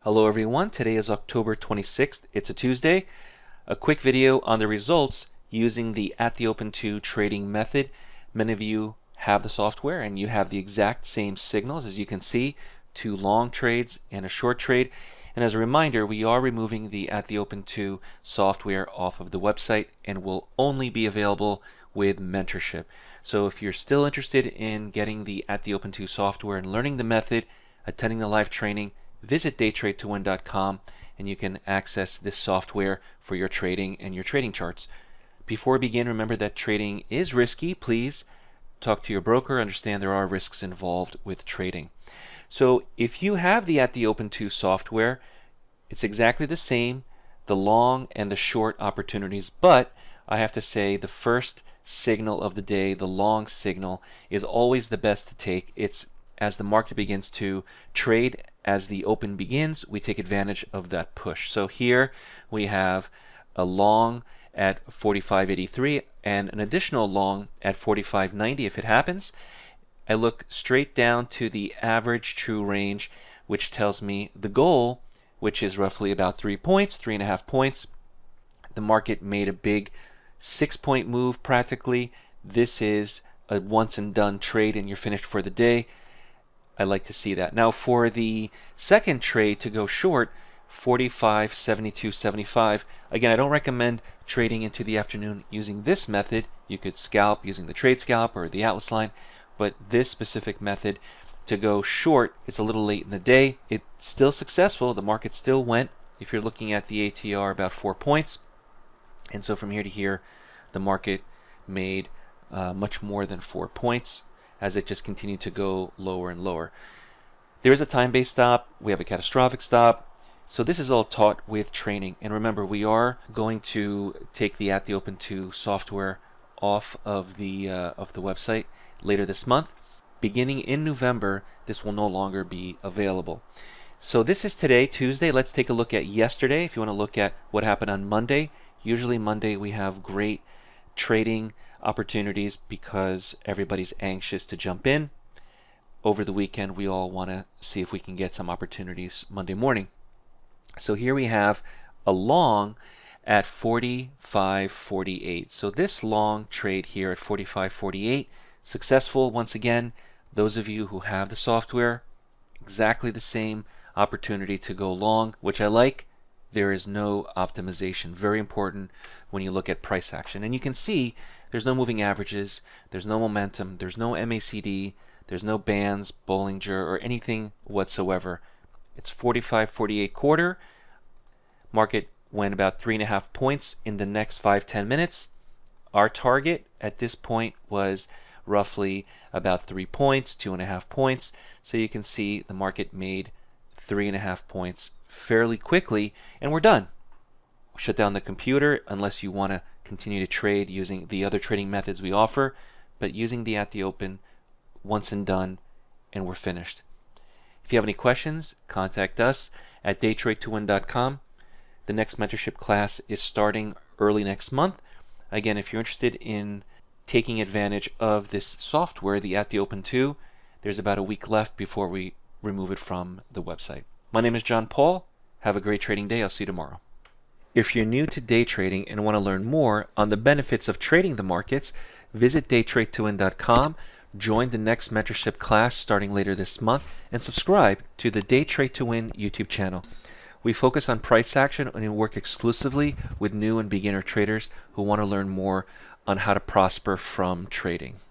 Hello everyone, today is October 26th. It's a Tuesday. A quick video on the results using the at the open to trading method. Many of you have the software and you have the exact same signals, as you can see, 2 long trades and a short trade. And as a reminder, we are removing the at the open to software off of the website and will only be available with mentorship. So if you're still interested in getting the at the open to software and learning the method, attending the live training, visit DayTradeToWin.com and you can access this software for your trading and your trading charts. Before we begin, remember that trading is risky. Please talk to your broker. Understand there are risks involved with trading. So if you have the at the open to software, it's exactly the same, the long and the short opportunities, but I have to say the first signal of the day, the long signal, is always the best to take. It's as the market begins to trade, as the open begins, we take advantage of that push. So here we have a long at 45.83 and an additional long at 45.90 if it happens. I look straight down to the average true range, which tells me the goal, which is roughly about 3 points, 3.5 points. The market made a big 6-point move practically. This is a once and done trade and you're finished for the day. I like to see that. Now for the second trade to go short, 45.72.75. Again, I don't recommend trading into the afternoon using this method. You could scalp using the Trade Scalper or the Atlas line, but this specific method to go short, it's a little late in the day. It's still successful. The market still went. If you're looking at the ATR, about 4 points. And so from here to here, the market made much more than 4 points as it just continued to go lower and lower. There is a time-based stop. We have a catastrophic stop. So this is all taught with training. And remember, we are going to take the at the open to software off of the website later this month. Beginning in November, this will no longer be available. So this is today, Tuesday. Let's take a look at yesterday. If you want to look at what happened on Monday, usually Monday we have great trading opportunities because everybody's anxious to jump in. Over the weekend, we all want to see if we can get some opportunities Monday morning. So here we have a long at 45.48. So this long trade here at 45.48, successful once again. Those of you who have the software, exactly the same opportunity to go long, which I like. There is no optimization. Very important when you look at price action. And you can see there's no moving averages, there's no momentum, there's no MACD, there's no bands, Bollinger, or anything whatsoever. It's 45.48 quarter. Market went about 3.5 points in the next 5-10 minutes. Our target at this point was roughly about 3 points, 2.5 points. So you can see the market made 3.5 points fairly quickly, and we're done. Shut down the computer unless you want to continue to trade using the other trading methods we offer, but using the at the open, once and done, and we're finished. If you have any questions, contact us at DayTradeToWin.com. The next mentorship class is starting early next month. Again, if you're interested in taking advantage of this software, the at the open 2, there's about a week left before we remove it from the website. My name is John Paul. Have a great trading day. I'll see you tomorrow. If you're new to day trading and want to learn more on the benefits of trading the markets, visit DayTradeToWin.com, join the next mentorship class starting later this month, and subscribe to the Day Trade to Win YouTube channel. We focus on price action and work exclusively with new and beginner traders who want to learn more on how to prosper from trading.